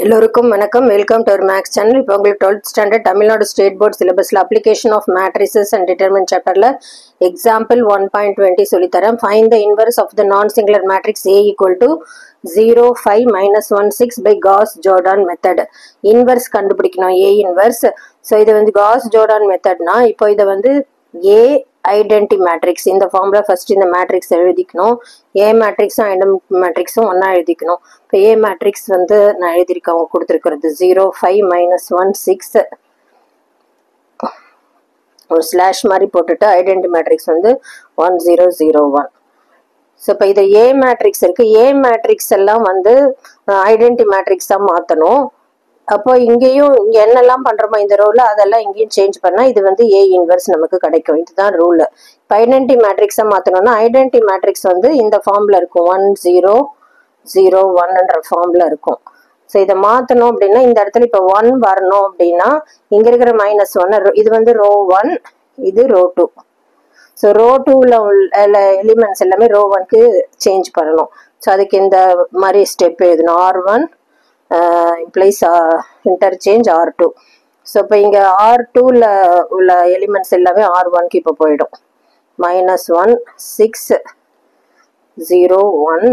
எல்லோருக்கும் வணக்கம். Welcome to our maths channel. இப்போ உங்களுக்கு 12th standard Tamil Nadu state board சிலபஸில் application of matrices and determinant சாப்டரில் எக்ஸாம்பிள் 1.20 சொல்லித்தரேன். Find the inverse of the non singular matrix A equal to 0, 5, -1, 6 by Gauss Jordan method. Inverse கண்டுபிடிக்கணும், A inverse. So இது வந்து cos Jordan மெத்தட்னா, இப்போ இதை வந்து A identity matrix இந்த ஃபார்ம்ல ஃபர்ஸ்ட் இந்த மேட்ரிக்ஸ் எழுதிக்கணும். ஏ மேட்ரிக்ஸும் ஐடென்டி மேட்ரிக்ஸும் ஒன்றா எழுதிக்கணும். இப்போ ஏ மேட்ரிக்ஸ் வந்து நான் எழுதியிருக்கேன், அவங்க கொடுத்துருக்கிறது 0, 5, -1, 6 ஒரு ஸ்லாஷ் மாதிரி போட்டுட்டு ஐடென்டி மேட்ரிக்ஸ் வந்து 1, 0, 0, 1. ஸோ இப்போ இது ஏ மேட்ரிக்ஸ் இருக்கு. ஏ மேட்ரிக்ஸ் எல்லாம் வந்து ஐடென்டி மேட்ரிக்ஸாக மாற்றணும். அப்போ இங்கேயும் இங்கே என்னெல்லாம் பண்ணுறோமோ இந்த ரோல அதெல்லாம் இங்கேயும் சேஞ்ச் பண்ணால் இது வந்து ஏ இன்வர்ஸ் நமக்கு கிடைக்கும். இதுதான் ரூல். இப்போ ஐடென்டி மேட்ரிக்ஸாக மாற்றணும்னா ஐடென்டி மேட்ரிக்ஸ் வந்து இந்த ஃபார்மில் இருக்கும், 1, 0, 0, 1ன்ற ஃபார்மில் இருக்கும். ஸோ இதை மாற்றணும் அப்படின்னா இந்த இடத்துல இப்போ 1 வரணும் அப்படின்னா இங்கே இருக்கிற -1 இது வந்து ரோ 1, இது ரோ 2. ஸோ ரோ 2ல உள்ள எலிமெண்ட்ஸ் எல்லாமே ரோ 1க்கு சேஞ்ச் பண்ணணும். ஸோ அதுக்கு இந்த மாதிரி ஸ்டெப் எழுதணும். R1 implies interchange R2. So இப்போ இங்கே R2ல உள்ள எலிமெண்ட்ஸ் எல்லாமே R1க்கு இப்போ போயிடும். -1, 6, 0, 1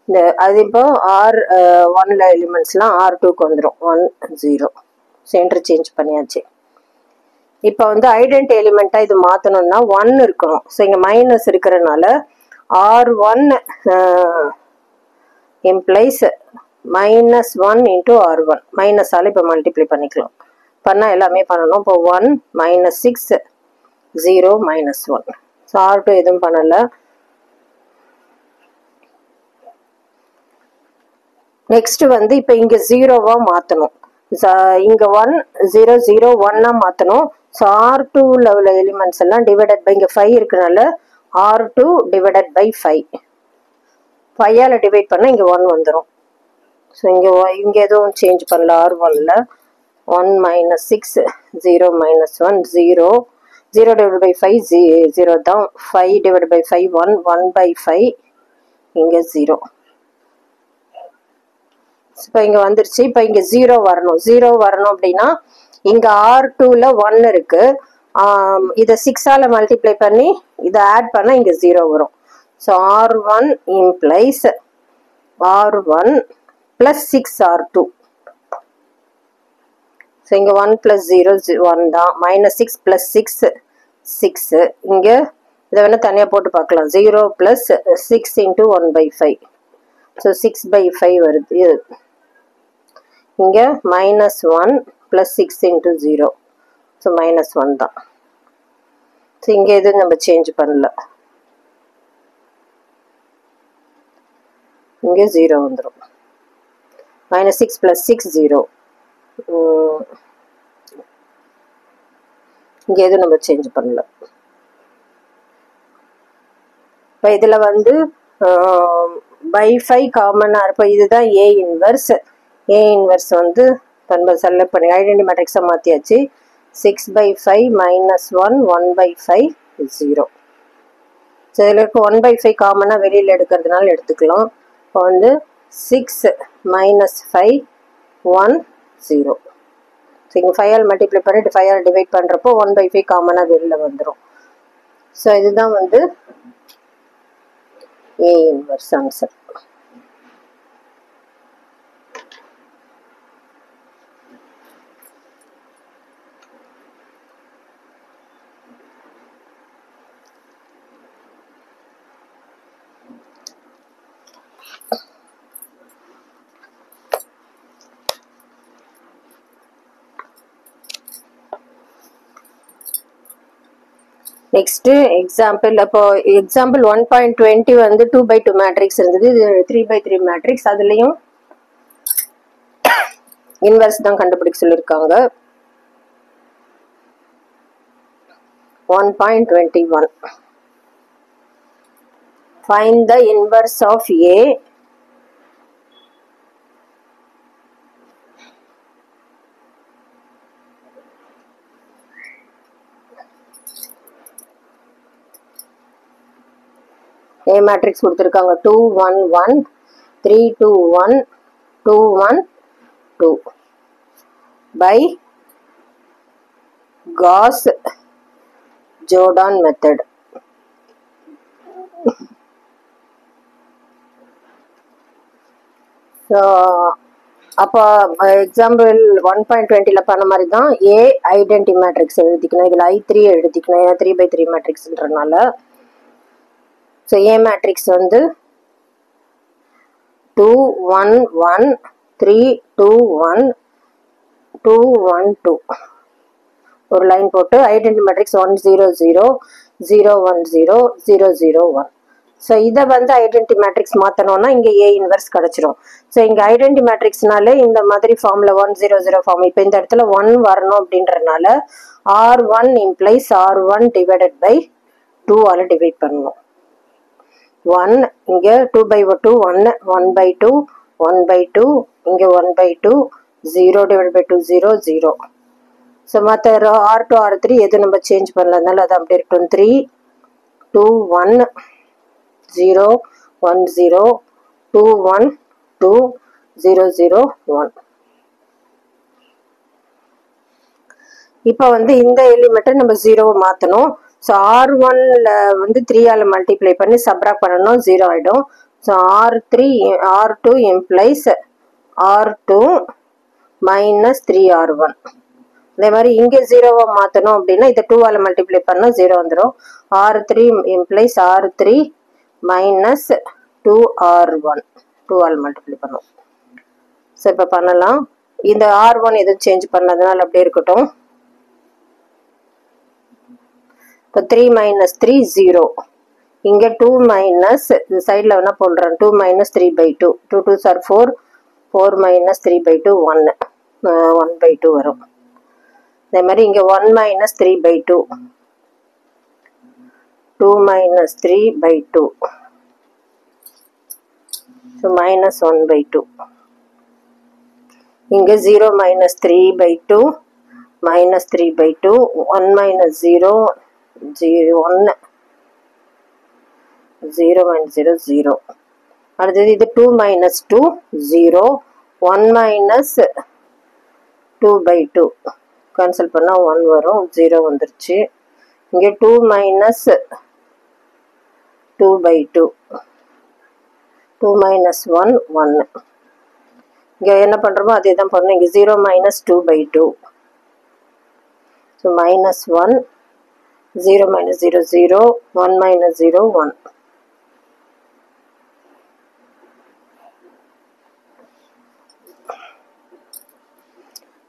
இந்த அது இப்போ R1ல எலிமெண்ட்ஸ்லாம் R2க்கு வந்துடும், 1, 0. ஸோ இன்டர்சேஞ்ச் பண்ணியாச்சு. இப்போ வந்து ஐடென்டி எலிமெண்ட்டாக இது மாற்றணும்னா 1 இருக்கணும். ஸோ இங்கே மைனஸ் இருக்கிறதுனால R1 implies -1 into R1. மைனஸால் இப்போ மல்டிப்ளை பண்ணிக்கலாம். பண்ணால் எல்லாமே பண்ணணும். இப்போ 1, -6, 0, -1. ஸோ R2 எதுவும் பண்ணலை. நெக்ஸ்ட் வந்து இப்போ இங்கே 0வா மாற்றணும். இங்கே 1, 0, 0, 1ஆ மாற்றணும். ஸோ R2ல உள்ள எலிமெண்ட்ஸ் எல்லாம் டிவைடட் பை இங்கே 5 இருக்கிறனால R2 டிவைடட் பை 5. 5ஆல் டிவைட் பண்ணால் இங்கே 1 வந்துடும். ஸோ இங்கே எதுவும் சேஞ்ச் பண்ணல. R1ல 1, -6, 0, -1, 0, 0 டிவைட் பை 5 0 தான். 5 டிவைட் பை 5 1, 1 பை 5 இங்கே 0. இப்போ இங்கே வந்துருச்சு. இப்போ இங்கே 0 வரணும். 0 வரணும் அப்படின்னா இங்கே R2ல 1 இருக்கு. இதை 6ஆல் மல்டிப்ளை பண்ணி இதை ஆட் பண்ணால் இங்கே 0 வரும். So R1 implies R1 plus 6 R2. So இங்கே 1 plus 0 1 தான். -6 plus 6 6. இங்கே இதை வேணால் தனியாக போட்டு பார்க்கலாம். 0 plus 6 into 1 by 5. So 6 by 5 வருது. இங்கே -1 plus 6 into 0. ஸோ -1 தான். ஸோ இங்கே எதுவும் நம்ம சேஞ்ச் பண்ணல. இங்கே 0 வந்துடும். -6 plus 6 0. இங்கே எதுவும் நம்ம சேஞ்ச் பண்ணல. இப்போ இதில் வந்து பை 5 காமனாக இருப்போம். இதுதான் ஏ இன்வர்ஸ். ஏ இன்வர்ஸ் வந்து நம்ம செலக்ட் பண்ணி ஐடென்டி மேட்ரிக்ஸாக மாற்றியாச்சு. 6 by 5 -1, 1 by 5 0. ஸோ இதில் இருக்க 1 by 5 காமனாக வெளியில் எடுக்கிறதுனால எடுத்துக்கலாம். இப்போ வந்து 6 -5 1 0. ஸோ இங்கே 5ஆல் மல்டிப்ளை பண்ணிட்டு 5ஆல் டிவைட் பண்ணுறப்போ 1 by 5 காமனாக வெளியில் வந்துடும். ஸோ இதுதான் வந்து A inverse answer. Next example. அப்போ எக்ஸாம்பிள் 1.20 வந்து 2x2 மேட்ரிக்ஸ் இருந்தது. இது 3x3 மேட்ரிக்ஸ். அதுலேயும் இன்வர்ஸ் தான் கண்டுபிடிக்க சொல்லியிருக்காங்க. 1.21 find the inverse of A A matrix கொடுத்துருக்காங்க. 2, 1, 1, 3, 2, 1, 2, 1, 2 by Gauss-Jordan method. So அப்போ எக்ஸாம்பிள் 1.20 பண்ண மாதிரி தான் ஏ ஐடென்டி மேட்ரிக்ஸ் எழுதிக்கணும். இதில் I3 எழுதிக்கணும், ஏன்னா 3/3 மேட்ரிக்ஸ்ன்றனால. ஸோ ஏ மேட்ரிக்ஸ் வந்து 2 1 1 3 2 1 2 1 2 ஒரு லைன் போட்டு ஐடென்டி மேட்ரிக்ஸ் 1 0 0 0 1 0 0 0 1. ஸோ இதை வந்து ஐடென்டி மேட்ரிக்ஸ் மாற்றணும்னா இங்கே ஏ இன்வெர்ஸ் கிடச்சிரும். ஸோ இங்கே ஐடென்டி மேட்ரிக்ஸ்னாலே இந்த மாதிரி ஃபார்மில் 1 0 0 ஃபார்ம். இப்போ இந்த இடத்துல 1 வரணும் அப்படின்றனால R1 implies R1 divided by 2 all divide பண்ணணும். 1 இங்கே 2/2 1 1/2 1/2 இங்கே 1/2 0 டிவைட் பை 2 0 0. ஸோ மற்ற R2 R3 எது நம்ம சேஞ்ச் பண்ணலனால அது அப்படி இருக்கும். 3 2 1 0 1 0 2 1 2 0 0 1. இப்போ வந்து இந்த எலிமெண்ட்டை நம்ம 0 மாற்றணும். ஸோ R1ல வந்து 3 ஆல் மல்டிப்ளை பண்ணி சப்ராக்ட் பண்ணணும், 0 ஆகிடும். So R2 implies R2 minus 3R1. அதே மாதிரி இங்கே 0வா மாற்றணும் அப்படின்னா இதை 2 ஆல் மல்டிப்ளை பண்ணால் 0 வந்துடும். R3 implies R3 minus 2R1 2 all multiply பண்ணும். ஸோ இப்போ பண்ணலாம். இந்த R1 எதுவும் சேஞ்ச் பண்ணதுனால அப்படியே இருக்கட்டும். இப்போ 3 மைனஸ் 3 0. இங்கே 2 மைனஸ் இந்த சைடில் வேணால் போடுறேன். 2 மைனஸ் 3/2 2 2s are 4 4 மைனஸ் 3/2 1 1/2 வரும். அதே மாதிரி இங்கே 1 மைனஸ் 3/2 2 மைனஸ் 3/2 ஸோ மைனஸ் 1/2. இங்கே 0 மைனஸ் 3/2 மைனஸ் 3/2 1 மைனஸ் 0 0 1 0 மைனஸ் 0 0. அடுத்தது இது 2 மைனஸ் 2 0 1 மைனஸ் 2/2 கேன்சல் பண்ணால் 1 வரும், 0 வந்துருச்சு. இங்கே 2 மைனஸ் 2/2 2 மைனஸ் 1 1. இங்கே என்ன பண்ணுறோமோ அதே தான் பண்ணணும். இங்கே 0 minus 2/2 so minus 1 0 minus 0 0 1 minus 0 1.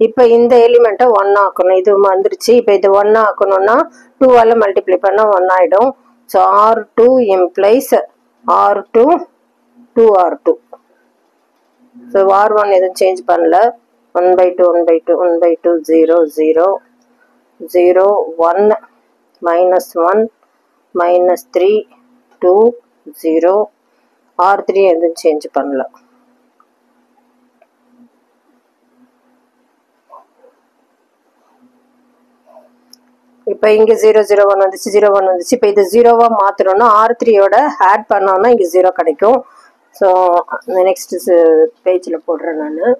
இப்போ இந்த எலிமெண்ட்டை 1 ஆக்கணும். இது வந்துருச்சு. இப்போ இது 1 ஆக்கணும்னா 2 ஆல் மல்டிப்ளை பண்ணால் 1 ஆகிடும். So R2 implies R2 2R2. So R1 எதுவும் சேஞ்ச் பண்ணல. 1/2 1/2 1/2 0 0 0 1 மைனஸ் 1 மைனஸ் 3 2 0. R3 எதுவும் சேஞ்ச் பண்ணல. இப்போ இங்கே 0 0 1 வந்துச்சு, 0 1 வந்துச்சு. இப்போ இது 0வா மாற்றணும்னா R3யோட ஆட் பண்ணோம்னா இங்கே 0 கிடைக்கும். ஸோ நெக்ஸ்ட் பேஜில் போடுறேன் நான்.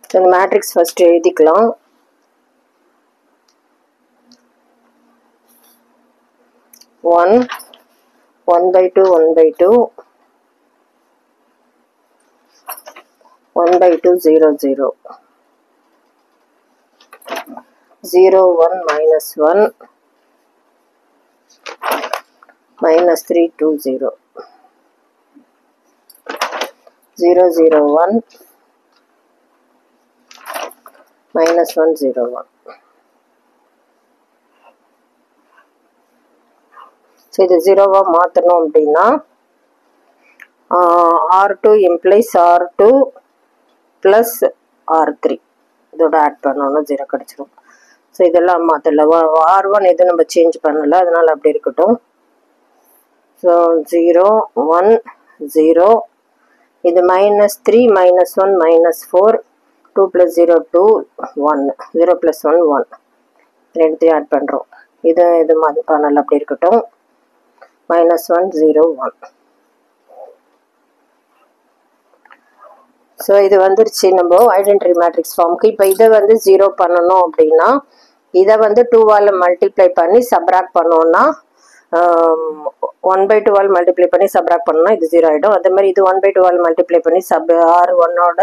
இந்த மேட்ரிக்ஸ் ஃபர்ஸ்ட் எழுதிக்கலாம். One 1/2 1/2 1/2 0 0 0 1 minus 1 minus 3 2 0 0 0 1 minus 1 0 1. So இது 0வா மாற்றணும் அப்படின்னா R2 implies R2 plus R3 இதோட ஆட் பண்ணோன்னா 0 கிடச்சிரும். ஸோ இதெல்லாம் மாற்றல. R1 எதுவும் நம்ம சேஞ்ச் பண்ணலை, அதனால் அப்படி இருக்கட்டும். ஸோ 0 1 0 இது -3 -1 -4 2 plus 0 2 1 0 plus 1 1. ரெண்டுத்தையும் ஆட் பண்ணுறோம். இது மாதிரி பண்ணல, அப்படி இருக்கட்டும். -1 0 1. ஸோ இது வந்துருச்சு நம்ம ஐடென்டிட்டி மேட்ரிக்ஸ் ஃபார்முக்கு. இப்போ இதை வந்து 0 பண்ணணும் அப்படின்னா இதை வந்து 2ஆல் மல்டிப்ளை பண்ணி சப்ராக்ட் பண்ணோம்னா 1/2ஆல் மல்டிப்ளை பண்ணி சப்ராக்ட் பண்ணோம்னா இது 0 ஆகிடும். அதே மாதிரி இது 1/2ஆல் மல்டிப்ளை பண்ணி R1ஓட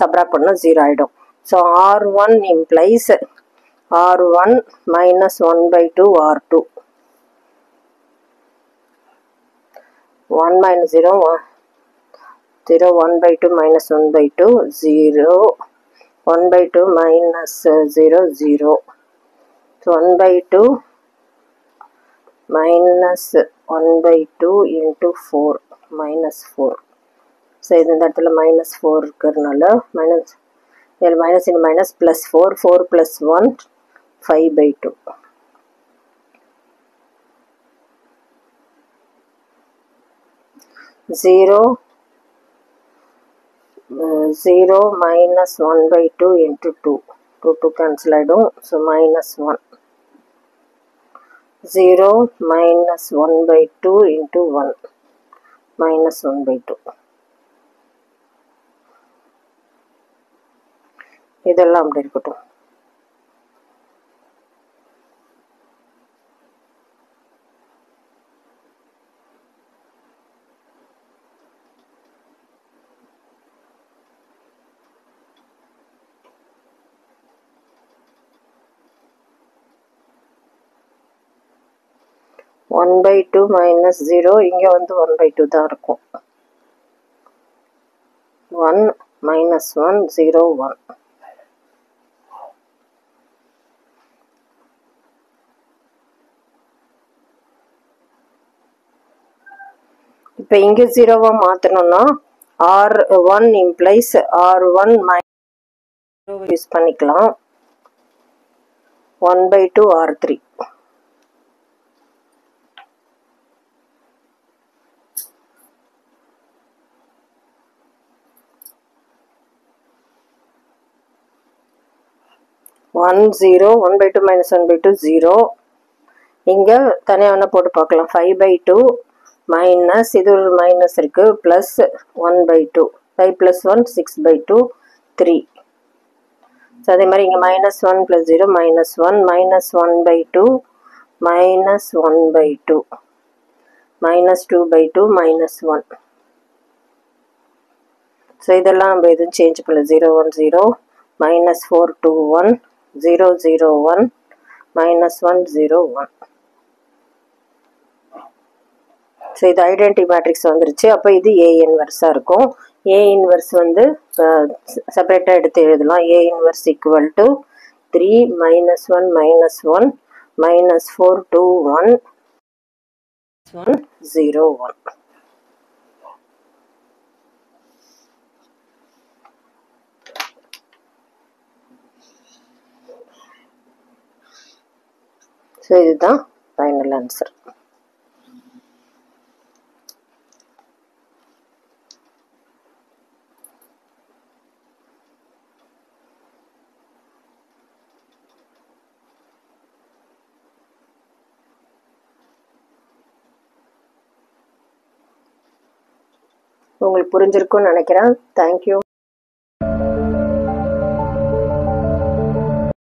சப்ராக்ட் பண்ணால் 0 ஆகிடும். So R1 implies R1 -1/2 R2. 1 - 0 0 1/2 -1/2 0 1/2 -0 0. So 1/2 -1/2 into 4 -4. So இது இந்த இடத்துல -4 இருக்கிறதுனால மைனஸ் இன் மைனஸ் +4 4 + 1 5/2. 0 -1/2 into 2 2 cancel ஆகிடும். So -1 0 -1/2 into 1 -1/2. இதெல்லாம் அப்படி இருக்கட்டும். (1/2 - 0) இங்கே வந்து 1/2 தான் இருக்கும். 1 -1 0 1. இப்போ இங்கே 0வா மாற்றணும்னா R1 இம்ப்ளைஸ் R1 - யூஸ் பண்ணிக்கலாம். 1/2 R3. (1 0) 1/2 - 1/2 0. இங்கே தனியாக போட்டு பார்க்கலாம். 5/2 மைனஸ் இது ஒரு மைனஸ் இருக்குது ப்ளஸ் 1/2. 5 + 1 6/2 3. ஸோ அதே மாதிரி இங்கே -1 + 0 -1 -1/2 -1/2 -2/2 -1. ஸோ இதெல்லாம் நம்ம எதுவும் சேஞ்ச் பண்ணல. 0 1 0 -4 2 1 0 0 1 -1 0 1. ஸோ இது ஐடென்டிட்டி மேட்ரிக்ஸ் வந்துருச்சு. அப்போ இது A இன்வெர்ஸாக இருக்கும். A இன்வெர்ஸ் வந்து செப்பரேட்டாக எடுத்து எழுதலாம். A inverse equal to 3 -1 -1 -4 2 1 1 0 1. So இதுதான் ஃபைனல் ஆன்சர். உங்களுக்கு புரிஞ்சிருக்கும்னு நினைக்கிறேன். தேங்க்யூ.